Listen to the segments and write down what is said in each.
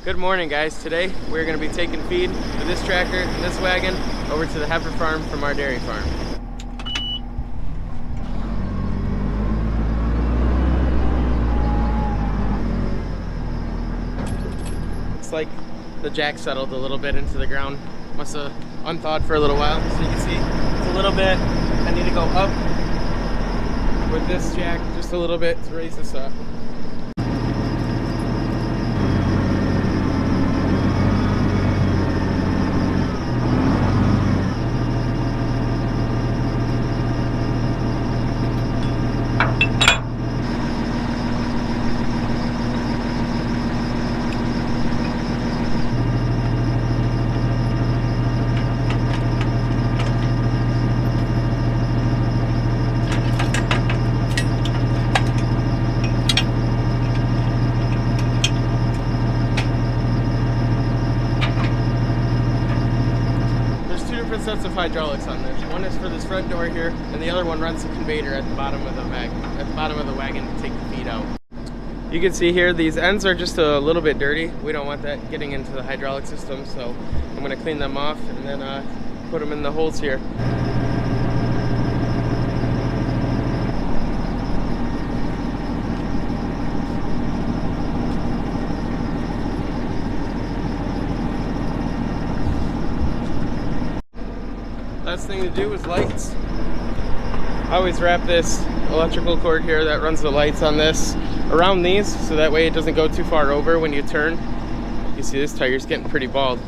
Good morning, guys. Today we're going to be taking feed with this tractor and this wagon over to the heifer farm from our dairy farm. It's like the jack settled a little bit into the ground. Must have unthawed for a little while. So you can see it's a little bit. I need to go up with this jack just a little bit to raise this up. Sets of hydraulics on this. One is for this front door here, and the other one runs the conveyor at the bottom of the wagon to take the feed out. You can see here these ends are just a little bit dirty. We don't want that getting into the hydraulic system, so I'm going to clean them off and then put them in the holes here. Last thing to do is lights. I always wrap this electrical cord here that runs the lights on this around these, so that way it doesn't go too far over when you turn. You see this tire's getting pretty bald.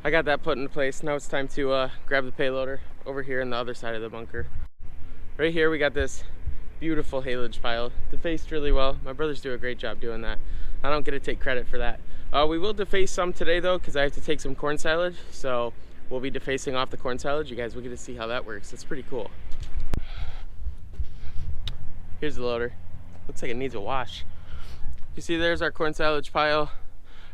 I got that put in place. Now it's time to grab the payloader over here in the other side of the bunker. Right here we got this beautiful haylage pile, defaced really well. My brothers do a great job doing that. I don't get to take credit for that. We will deface some today though, because I have to take some corn silage, so we'll be defacing off the corn silage. You guys will get to see how that works. It's pretty cool. Here's the loader. Looks like it needs a wash. You see there's our corn silage pile.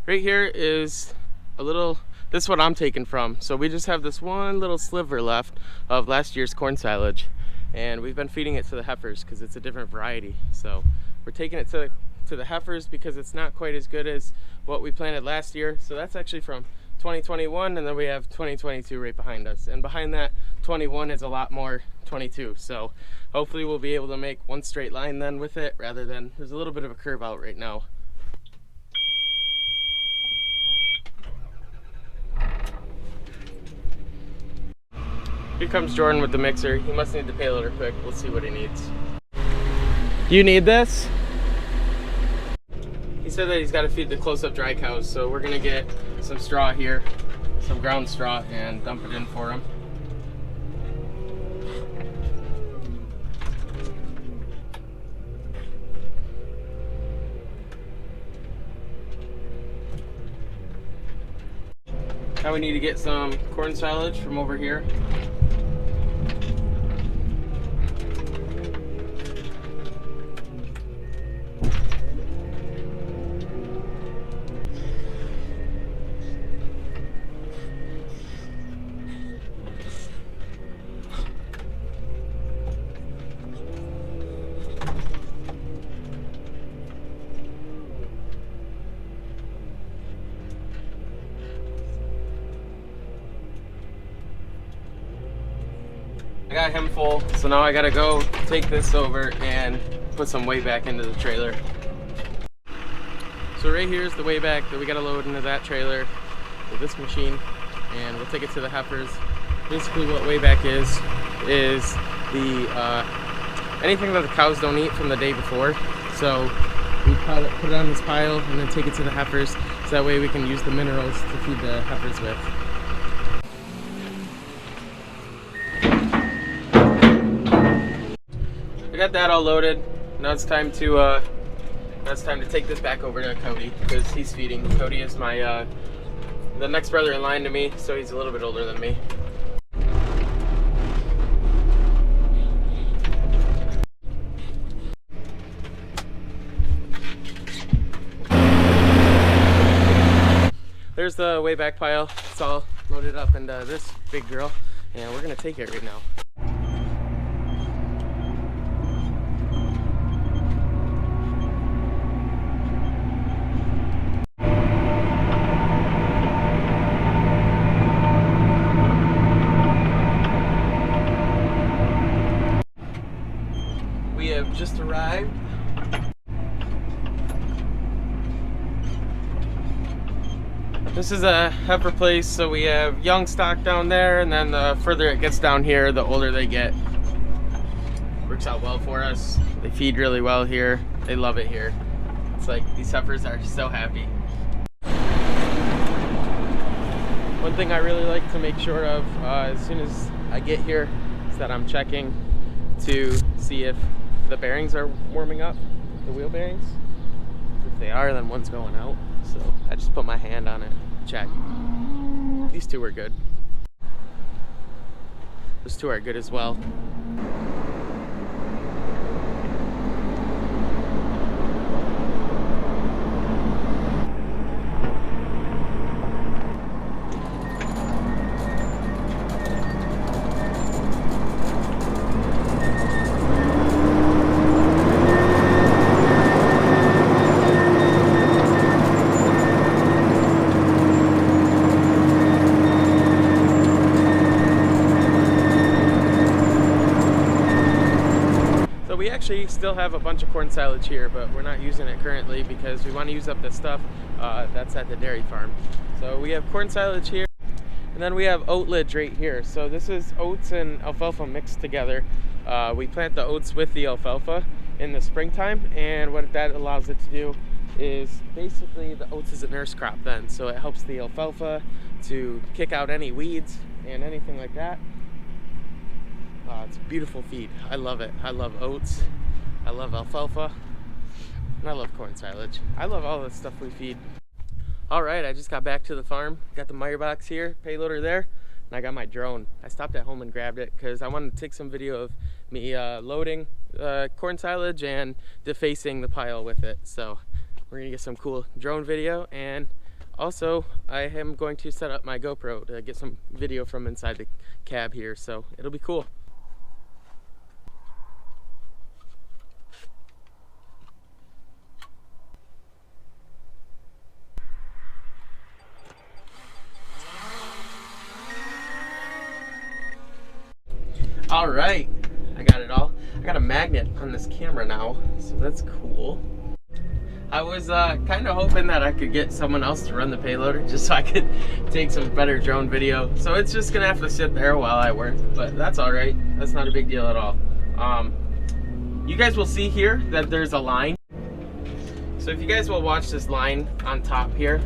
Right here is this is what I'm taking from. So we just have this one little sliver left of last year's corn silage, and we've been feeding it to the heifers because it's a different variety. So we're taking it to the heifers because it's not quite as good as what we planted last year. So that's actually from 2021, and then we have 2022 right behind us, and behind that 21 is a lot more 22. So hopefully we'll be able to make one straight line then with it, rather than there's a little bit of a curve out right now. Here comes Jordan with the mixer. He must need the payloader quick. We'll see what he needs. You need this? He said that he's got to feed the close-up dry cows, so we're gonna get some straw here, some ground straw, and dump it in for him. Now we need to get some corn silage from over here. I got him full, so now I gotta go take this over and put some weight back into the trailer. So right here is the way back that we gotta load into that trailer with this machine, and we'll take it to the heifers. Basically what way back is the anything that the cows don't eat from the day before. So we put it on this pile and then take it to the heifers, so that way we can use the minerals to feed the heifers with. Got that all loaded. Now it's time to take this back over to Cody, because he's feeding. Cody is my the next brother in line to me, so he's a little bit older than me. There's the way back pile. It's all loaded up into this big girl. and we're gonna take it right now. We have just arrived. This is a heifer place, so we have young stock down there, and then the further it gets down here, the older they get. Works out well for us. They feed really well here. They love it here. It's like these heifers are so happy. One thing I really like to make sure of as soon as I get here is that I'm checking to see if the bearings are warming up, the wheel bearings. If they are, then one's going out. So I just put my hand on it, check. These two are good. Those two are good as well. We actually still have a bunch of corn silage here, but we're not using it currently because we want to use up the stuff that's at the dairy farm. So we have corn silage here, and then we have oatlage right here. So this is oats and alfalfa mixed together. We plant the oats with the alfalfa in the springtime, and what that allows it to do is basically the oats is a nurse crop then. So it helps the alfalfa to kick out any weeds and anything like that. It's a beautiful feed. I love it. I love oats. I love alfalfa. And I love corn silage. I love all the stuff we feed. All right, I just got back to the farm. Got the mire box here, payloader there, and I got my drone. I stopped at home and grabbed it because I wanted to take some video of me loading corn silage and defacing the pile with it. So we're gonna get some cool drone video, and also I am going to set up my GoPro to get some video from inside the cab here. So it'll be cool. All right, I got it all. I got a magnet on this camera now, so that's cool. I was kind of hoping that I could get someone else to run the payloader just so I could take some better drone video. So it's just gonna have to sit there while I work, but that's all right. That's not a big deal at all. You guys will see here that there's a line. So if you guys will watch this line on top here,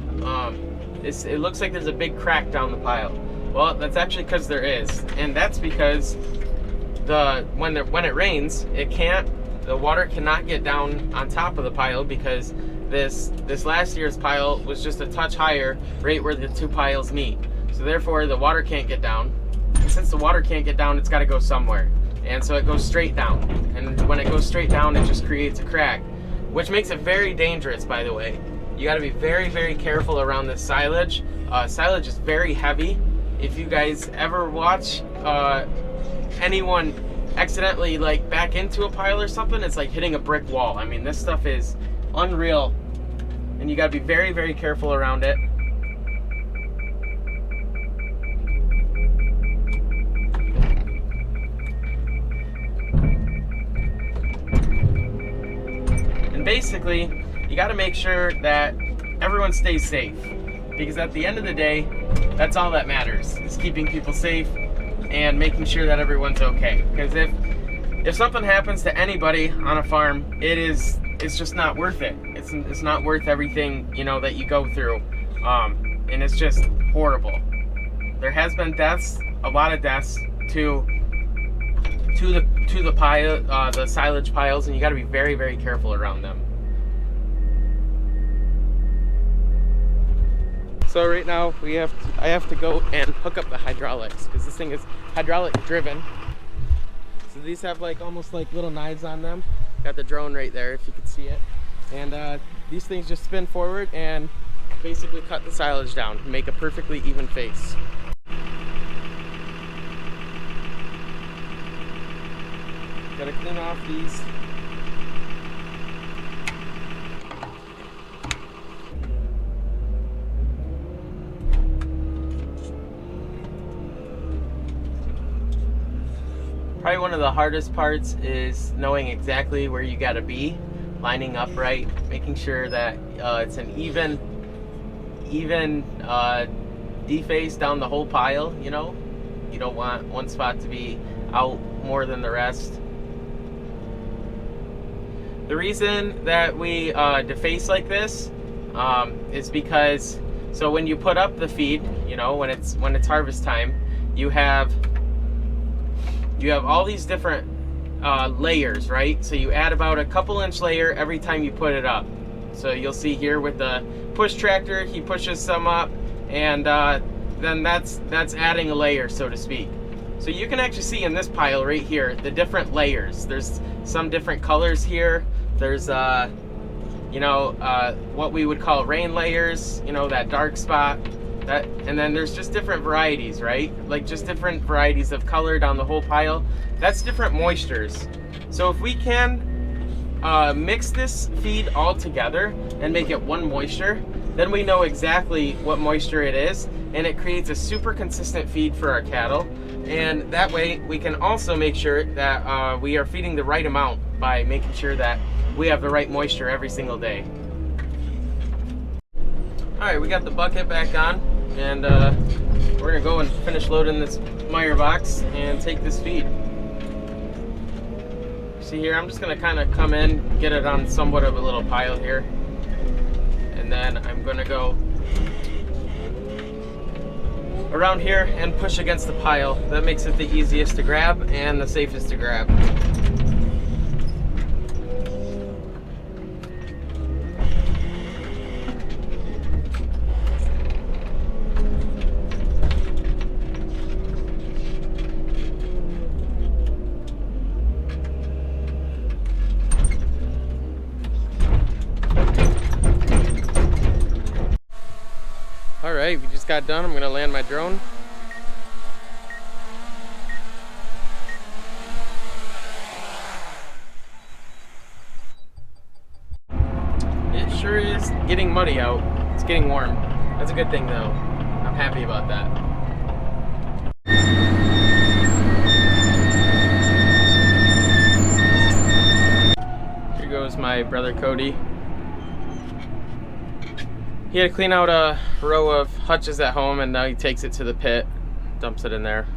it looks like there's a big crack down the pile. Well, that's actually because there is, and that's because when it rains, the water cannot get down on top of the pile because this last year's pile was just a touch higher right where the two piles meet. So therefore the water can't get down. And since the water can't get down, it's got to go somewhere. And so it goes straight down. And when it goes straight down, it just creates a crack, which makes it very dangerous, by the way. You got to be very, very careful around this silage. Silage is very heavy. If you guys ever watch anyone accidentally like back into a pile or something, it's like hitting a brick wall. I mean, this stuff is unreal, and you got to be very, very careful around it. And basically, you got to make sure that everyone stays safe, because at the end of the day, that's all that matters, is keeping people safe and making sure that everyone's okay. Because if something happens to anybody on a farm, it's just not worth it. It's not worth everything, you know, that you go through, and it's just horrible. There has been deaths, a lot of deaths to the silage piles, and you got to be very, very careful around them. So right now I have to go and hook up the hydraulics because this thing is hydraulic driven. So these have like almost like little knives on them. Got the drone right there if you can see it. And these things just spin forward and basically cut the silage down and make a perfectly even face. Gotta clean off these. Probably one of the hardest parts is knowing exactly where you gotta be, lining up right, making sure that it's an even deface down the whole pile, you know? You don't want one spot to be out more than the rest. The reason that we deface like this is because, so when you put up the feed, you know, when it's harvest time, you have all these different layers, right? So you add about a couple inch layer every time you put it up. So you'll see here with the push tractor, he pushes some up, and then that's adding a layer, so to speak. So you can actually see in this pile right here the different layers. There's some different colors here. There's you know, what we would call rain layers, you know, that dark spot. And then there's just different varieties, right? Like just different varieties of color down the whole pile. That's different moistures. So if we can mix this feed all together and make it one moisture, then we know exactly what moisture it is, and it creates a super consistent feed for our cattle. And that way we can also make sure that we are feeding the right amount by making sure that we have the right moisture every single day. Alright, we got the bucket back on, and we're gonna go and finish loading this Meyer box and take this feed. See here, I'm just gonna kind of come in, get it on somewhat of a little pile here, and then I'm gonna go around here and push against the pile. That makes it the easiest to grab and the safest to grab. Alright, we just got done. I'm gonna land my drone. It sure is getting muddy out. It's getting warm. That's a good thing though. I'm happy about that. Here goes my brother Cody. He had to clean out a row of hutches at home, and now he takes it to the pit, dumps it in there.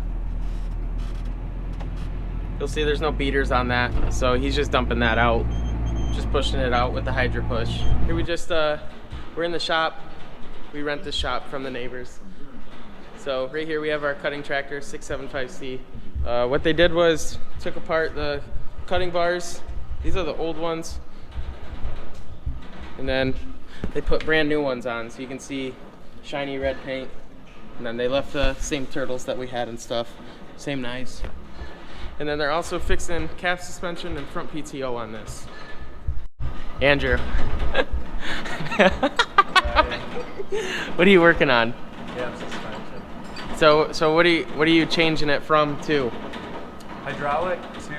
You'll see there's no beaters on that, so he's just dumping that out, just pushing it out with the Hydro push. Here we just, we're in the shop. We rent this shop from the neighbors. So right here we have our cutting tractor, 675C. What they did was took apart the cutting bars. These are the old ones. And then they put brand new ones on, so you can see shiny red paint. And then they left the same turtles that we had and stuff, same knives. And then they're also fixing calf suspension and front PTO on this. Andrew. What are you working on? Calf suspension. So what are you changing it from to? Hydraulic to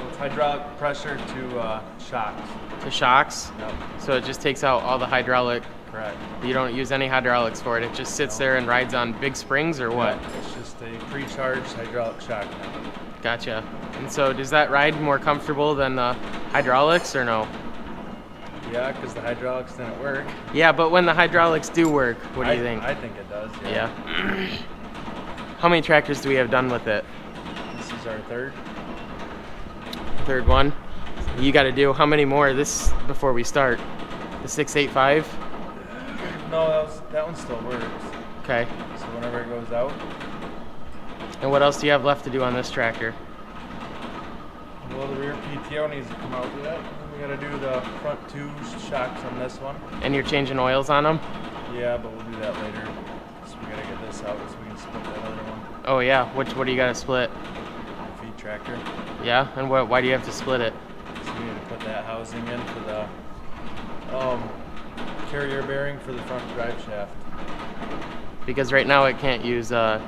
it's hydraulic pressure to shocks. To shocks? Yep. So it just takes out all the hydraulic. Correct. You don't use any hydraulics for it. It just sits there and rides on big springs, or what? Yep. It's just a pre-charged hydraulic shock now. Gotcha. And so does that ride more comfortable than the hydraulics, or no? Yeah, because the hydraulics didn't work. Yeah, but when the hydraulics do work, what do you think? I think it does. Yeah. How many tractors do we have done with it? This is our third. Third one. You got to do how many more this before we start? The 685? No, that one still works. Okay. So whenever it goes out. And what else do you have left to do on this tractor? Well, the rear PTO needs to come out yet. We got to do the front two shocks on this one. And you're changing oils on them? Yeah, but we'll do that later. So we got to get this out so we can split that other one. Oh yeah, what do you got to split? The feed tractor. Yeah, and why do you have to split it? So we need to put that housing in for the carrier bearing for the front drive shaft. Because right now it can't use the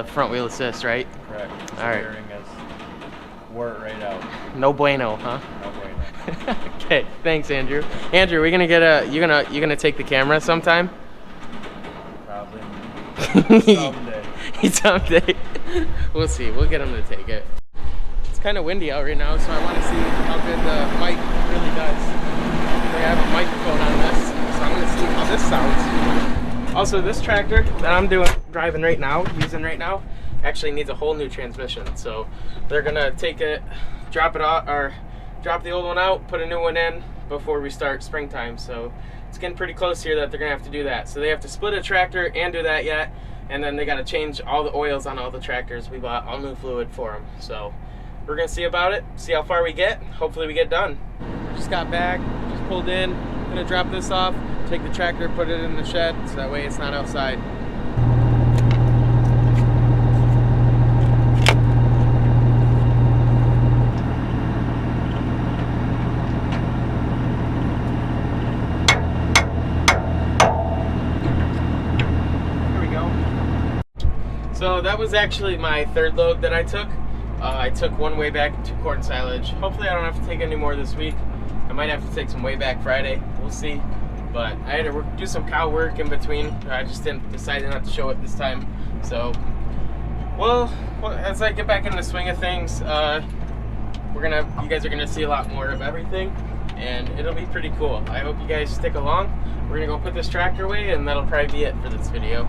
front wheel assist, right? Correct. All right. Bearing is wore it right out. No bueno, huh? No bueno. Okay, thanks, Andrew. Andrew, we gonna get a you gonna take the camera sometime? Probably. Someday. Someday. We'll see. We'll get him to take it. It's kind of windy out right now, so I want to see how good the mic really does. They have a microphone on this, so I'm gonna see how this sounds. Also, this tractor that I'm driving right now, using right now, actually needs a whole new transmission. So they're gonna take it, drop it off, or drop the old one out, put a new one in before we start springtime. So it's getting pretty close here that they're gonna have to do that. So they have to split a tractor and do that yet, and then they gotta change all the oils on all the tractors. We bought all new fluid for them. So we're gonna see about it, see how far we get. Hopefully we get done. Just got back, just pulled in, gonna drop this off, take the tractor, put it in the shed, so that way it's not outside. So that was actually my third load that I took. I took one way back and 2 corn silage. Hopefully I don't have to take any more this week. I might have to take some way back Friday. We'll see. But I had to do some cow work in between. I just decided not to show it this time. So, well, as I get back in the swing of things, you guys are gonna see a lot more of everything, and it'll be pretty cool. I hope you guys stick along. We're gonna go put this tractor away, and that'll probably be it for this video.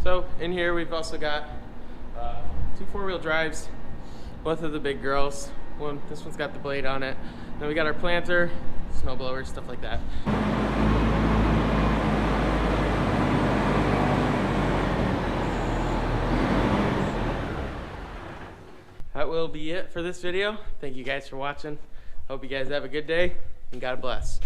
So in here we've also got 2 4-wheel drives, both of the big girls. This one's got the blade on it. Then we got our planter, snow blower, stuff like that. That will be it for this video. Thank you guys for watching. Hope you guys have a good day, and God bless.